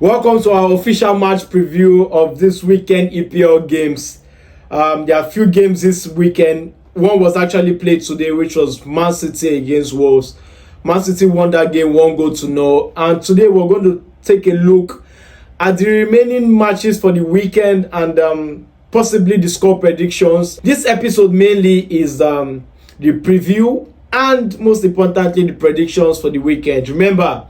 Welcome to our official match preview of this weekend EPL games. There are a few games this weekend. One was actually played today, which was Man City against Wolves. Man City won that game 1-0. And today we're going to take a look at the remaining matches for the weekend and possibly the score predictions. This episode mainly is the preview and most importantly the predictions for the weekend. Remember,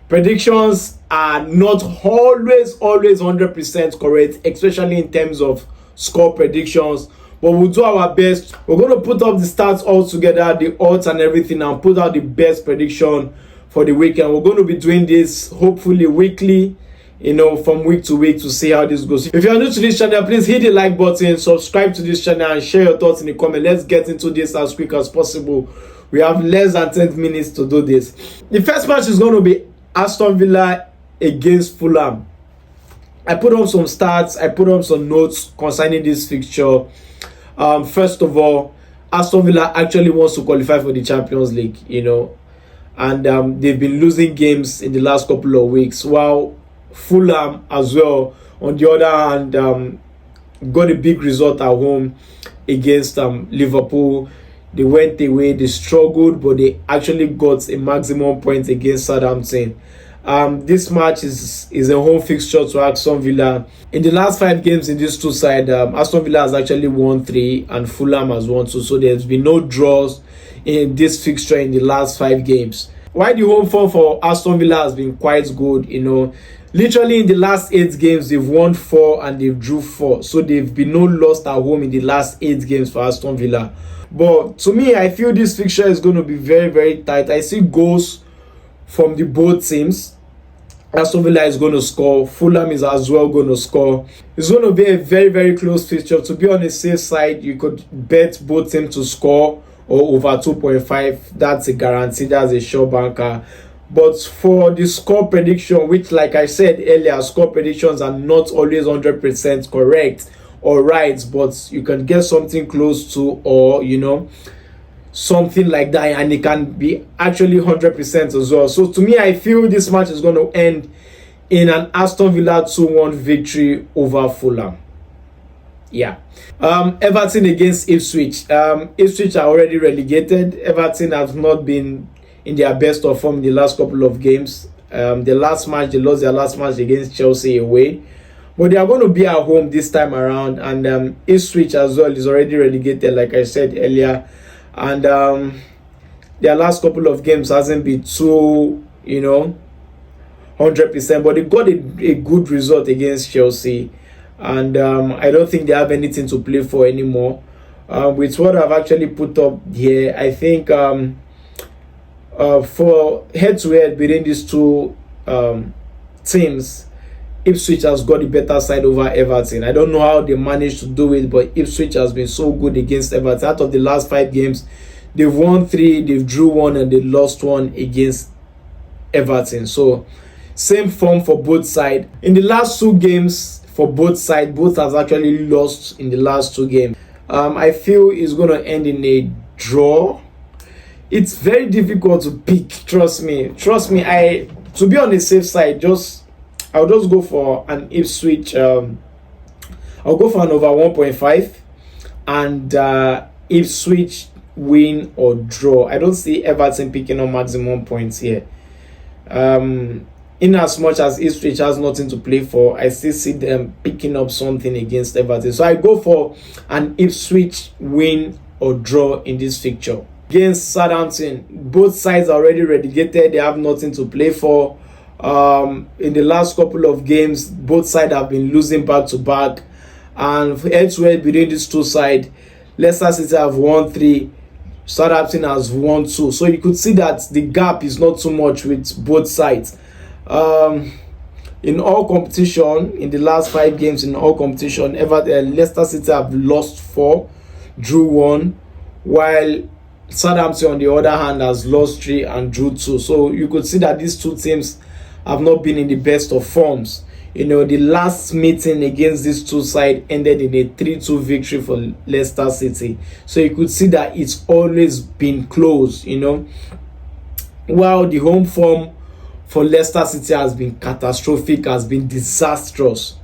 predictions are not always 100% correct, especially in terms of score predictions, but we'll do our best. We're going to put up the stats all together, the odds and everything, and put out the best prediction for the weekend. We're going to be doing this hopefully weekly, from week to week, to see how this goes. If you're new to this channel, please hit the like button, subscribe to this channel, and share your thoughts in the comment. Let's get into this as quick as possible. We have less than 10 minutes to do this. The first match is going to be Aston Villa against Fulham. I put on some stats, I put on some notes concerning this fixture. First of all, Aston Villa actually wants to qualify for the Champions League, and they've been losing games in the last couple of weeks, while Fulham as well, on the other hand, got a big result at home against Liverpool. They went away, they struggled, but they actually got a maximum point against Southampton. This match is a home fixture to Aston Villa. In the last 5 games in these two sides, Aston Villa has actually won 3 and Fulham has won 2. So there's been no draws in this fixture in the last 5 games. While the home form for Aston Villa has been quite good, literally in the last 8 games, they've won 4 and they've drew 4. So they've been no lost at home in the last 8 games for Aston Villa. But to me, I feel this fixture is going to be very, very tight. I see goals from the both teams. Aston Villa is going to score. Fulham is as well going to score. It's going to be a very, very close fixture. To be on the safe side, you could bet both teams to score or over 2.5. That's a guarantee. That's a sure banker. But for the score prediction, which, like I said earlier, score predictions are not always 100% correct or right, but you can get something close to, or something like that, and it can be actually 100% as well. So to me, I feel this match is going to end in an Aston Villa 2-1 victory over Fulham. Everton against Ipswich. Ipswich are already relegated. Everton have not been in their best of form in the last couple of games. They lost their last match against Chelsea away. But they are going to be at home this time around. And Ipswich as well is already relegated, like I said earlier. And their last couple of games hasn't been too, 100%. But they got a good result against Chelsea. And I don't think they have anything to play for anymore. With what I've actually put up here, I think for head-to-head between these two teams, Ipswich has got the better side over Everton. I don't know how they managed to do it, but Ipswich has been so good against Everton. Out of the last 5 games, they've won 3, they've drew 1, and they lost 1 against Everton. So, same form for both sides. In the last 2 games for both sides, both have actually lost in the last 2 games. I feel it's going to end in a draw. It's very difficult to pick, trust me. To be on the safe side, I'll just go for an Ipswich. I'll go for an over 1.5 and Ipswich win or draw. I don't see Everton picking up maximum points here. In as much as Ipswich has nothing to play for, I still see them picking up something against Everton. So I go for an Ipswich win or draw in this fixture. Against Southampton, both sides are already relegated. They have nothing to play for. In the last couple of games, both sides have been losing back to back, and head-to-head between these two sides, Leicester City have won 3, Southampton has won 2. So you could see that the gap is not too much with both sides. In all competition, in the last 5 games in all competition, Leicester City have lost 4, drew 1, while Southampton on the other hand has lost 3 and drew 2. So you could see that these two teams have not been in the best of forms. The last meeting against these two sides ended in a 3-2 victory for Leicester City. So you could see that it's always been close, While the home form for Leicester City has been catastrophic, has been disastrous.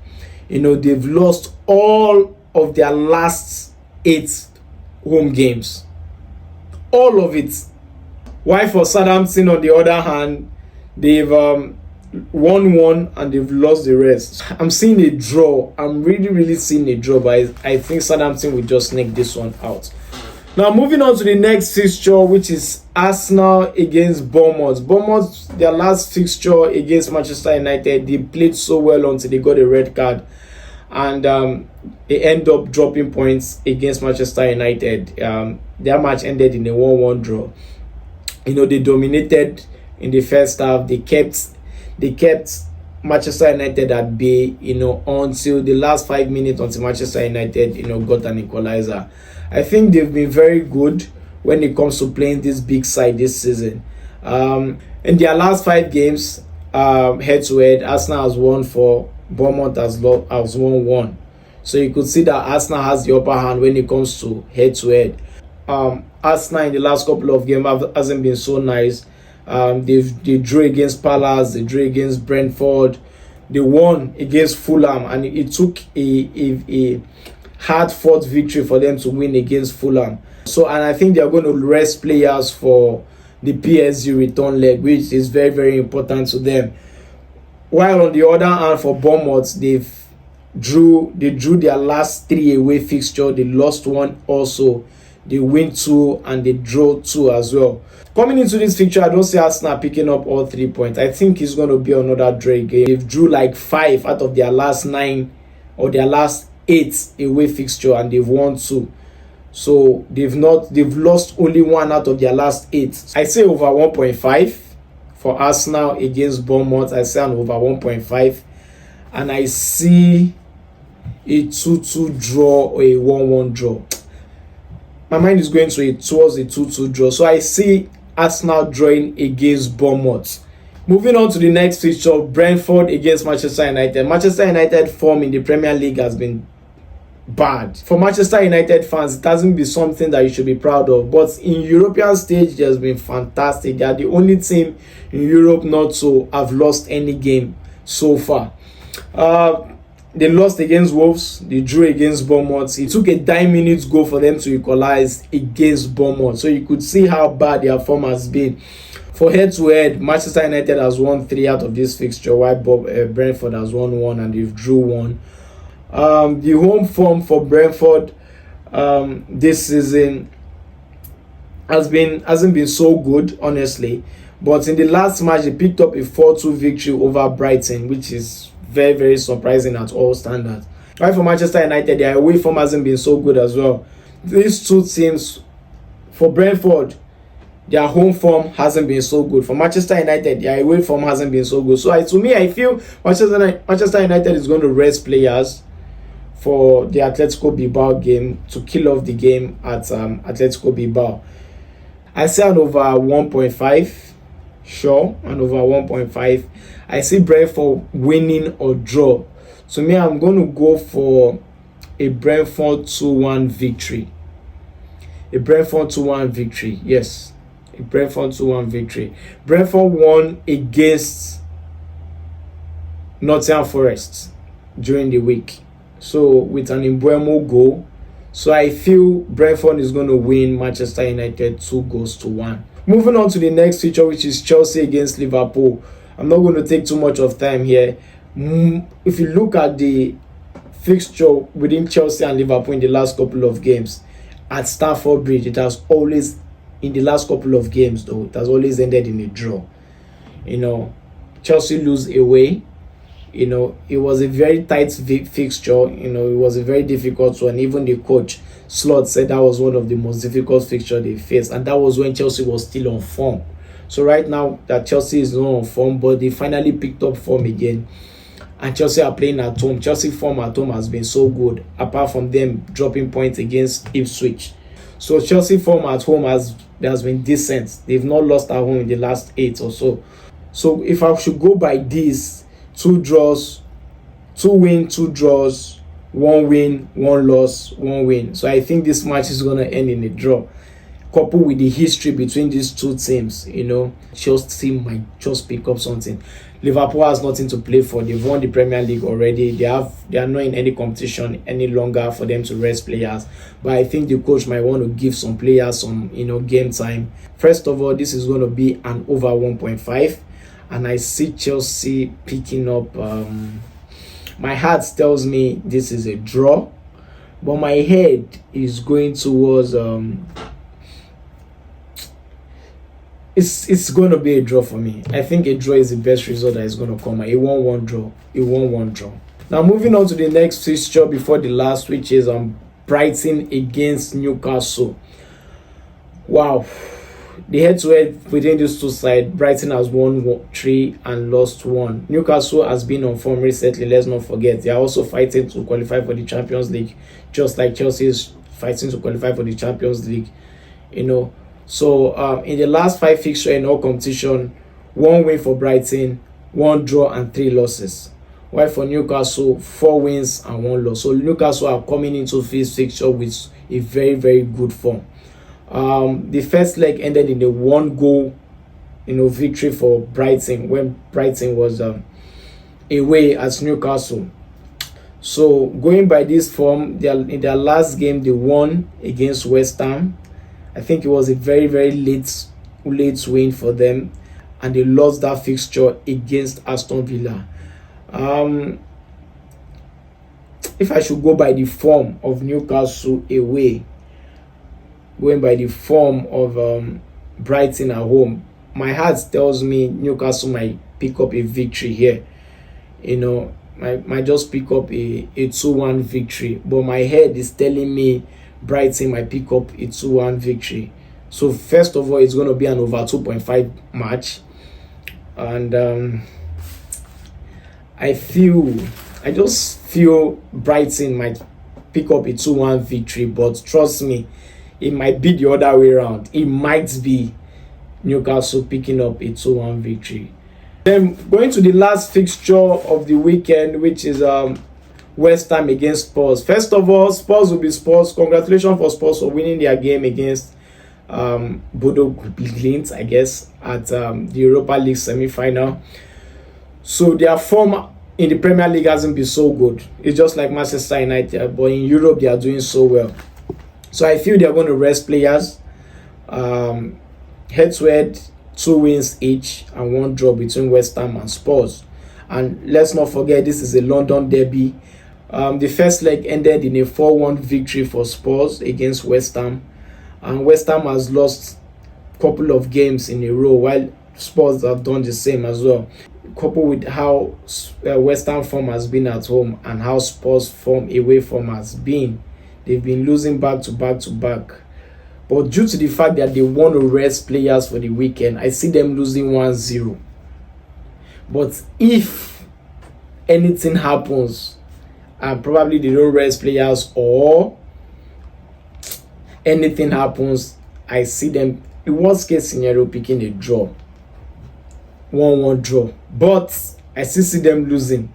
They've lost all of their last 8 home games. All of it. While for Southampton, on the other hand, they've won one and they've lost the rest. I'm seeing a draw. I'm really seeing a draw, but I think Southampton will just sneak this one out. Now, moving on to the next fixture, which is Arsenal against Bournemouth. Bournemouth, their last fixture against Manchester United, they played so well until they got a red card. And they end up dropping points against Manchester United. Their match ended in a 1-1 draw. They dominated in the first half. They kept Manchester United at bay, until the last 5 minutes, until Manchester United, got an equalizer. I think they've been very good when it comes to playing this big side this season. In their last 5 games, head-to-head, Arsenal has won 4, Bournemouth has won 1. So you could see that Arsenal has the upper hand when it comes to head-to-head. Arsenal in the last couple of games hasn't been so nice. They drew against Palace, they drew against Brentford, they won against Fulham, and it took a hard-fought victory for them to win against Fulham. And I think they are going to rest players for the PSG return leg, which is very important to them. While on the other hand, for Bournemouth, they drew their last 3 away fixture. They lost 1 also. They win 2 and they draw 2 as well. Coming into this fixture, I don't see Arsenal picking up all 3 points. I think it's going to be another draw game. They've drew like 5 out of their last 9 or their last 8 away fixture, and they've won 2. So they've lost only 1 out of their last 8. I say over 1.5 for Arsenal against Bournemouth. I say an over 1.5, and I see a 2-2 draw or a 1-1 draw. My mind is going towards a 2-2 draw. So I see Arsenal drawing against Bournemouth. Moving on to the next fixture, Brentford against Manchester United. Manchester United form in the Premier League has been bad. For Manchester United fans, it hasn't been something that you should be proud of. But in European stage, it has been fantastic. They are the only team in Europe not to have lost any game so far. They lost against Wolves. They drew against Bournemouth. It took a 9-minute goal for them to equalize against Bournemouth. So you could see how bad their form has been. For head-to-head, Manchester United has won 3 out of this fixture, while Brentford has won 1 and they've drew 1. The home form for Brentford this season hasn't been so good, honestly. But in the last match, they picked up a 4-2 victory over Brighton, which is very surprising at all standards. Right, for Manchester United, their away form hasn't been so good as well. These two teams, for Brentford, their home form hasn't been so good. For Manchester United, their away form hasn't been so good. So to me, I feel Manchester United is going to rest players for the Atletico Bilbao game to kill off the game at Atletico Bilbao. I say an over 1.5. Sure, and over 1.5. I see Brentford winning or draw. To me, I'm going to go for a Brentford 2-1 victory. A Brentford 2-1 victory, yes. A Brentford 2-1 victory. Brentford won against Nottingham Forest during the week. So, with an Mbeumo goal. So, I feel Brentford is going to win Manchester United 2-1. Moving on to the next feature, which is Chelsea against Liverpool. I'm not going to take too much of time here. If you look at the fixture within Chelsea and Liverpool in the last couple of games at Stamford Bridge, it has always, in the last couple of games though, it has always ended in a draw. Chelsea lose away. It was a very tight fixture. It was a very difficult one. Even the coach, Slot, said that was one of the most difficult fixtures they faced. And that was when Chelsea was still on form. So right now that Chelsea is not on form, but they finally picked up form again. And Chelsea are playing at home. Chelsea form at home has been so good, apart from them dropping points against Ipswich. So Chelsea form at home has been decent. They've not lost at home in the last 8 or so. So if I should go by this, 2 draws, 2 wins, 2 draws, 1 win, 1 loss, 1 win. So I think this match is going to end in a draw. coupled with the history between these two teams, Chelsea might just pick up something. Liverpool has nothing to play for. They've won the Premier League already. They are not in any competition any longer for them to rest players. But I think the coach might want to give some players some game time. First of all, this is going to be an over 1.5, and I see Chelsea picking up. My heart tells me this is a draw, but my head is going towards it's going to be a draw for me. I think a draw is the best result that is going to come. A 1-1 draw. A 1-1 draw. Now moving on to the next fixture before the last, which is Brighton against Newcastle. Wow. The head-to-head between these two sides, Brighton has won 3 and lost 1. Newcastle has been on form recently, let's not forget. They are also fighting to qualify for the Champions League, just like Chelsea is fighting to qualify for the Champions League. So in the last 5 fixtures in all competition, 1 win for Brighton, 1 draw and 3 losses. While for Newcastle, 4 wins and 1 loss. So Newcastle are coming into this fixture with a very, very good form. The first leg ended in a 1-goal, victory for Brighton when Brighton was away at Newcastle. So going by this form, in their last game they won against West Ham. I think it was a very, very late win for them, and they lost that fixture against Aston Villa. If I should go by the form of Newcastle away, going by the form of Brighton at home, my heart tells me Newcastle might pick up a victory here. Might just pick up a 2-1 victory, but my head is telling me Brighton might pick up a 2-1 victory. So first of all, it's going to be an over 2.5 match, and I just feel Brighton might pick up a 2-1 victory, but trust me, it might be the other way around. It might be Newcastle picking up a 2-1 victory. Then going to the last fixture of the weekend, which is West Ham against Spurs. First of all, Spurs will be Spurs. Congratulations for Spurs for winning their game against Bodo Glimt, I guess, at the Europa League semi-final. So their form in the Premier League hasn't been so good. It's just like Manchester United, but in Europe they are doing so well. So I feel they are going to rest players. Head-to-head, 2 wins each and 1 draw between West Ham and Spurs. And let's not forget, this is a London derby. The first leg ended in a 4-1 victory for Spurs against West Ham. And West Ham has lost a couple of games in a row, while Spurs have done the same as well. Coupled with how West Ham form has been at home and how Spurs form away from has been, they've been losing back to back. But due to the fact that they want to rest players for the weekend, I see them losing 1-0. But if anything happens, and probably they don't rest players or anything happens, I see them, in worst case scenario, picking a draw. 1-1 draw. But I still see them losing.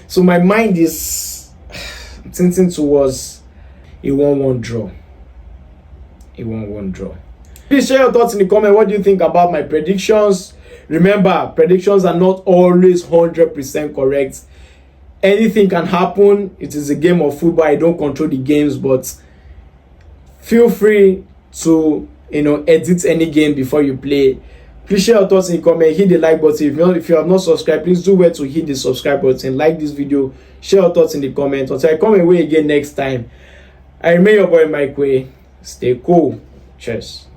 So my mind is tending towards a 1-1 draw. A 1-1 draw. Please share your thoughts in the comment. What do you think about my predictions? Remember, predictions are not always 100% correct. Anything can happen. It is a game of football. I don't control the games, but feel free to edit any game before you play. Please share your thoughts in the comment. Hit the like button. If you have not subscribed, please do well to hit the subscribe button. Like this video. Share your thoughts in the comments. Until I come away again next time, I remain your boy Mike Way. Stay cool. Cheers.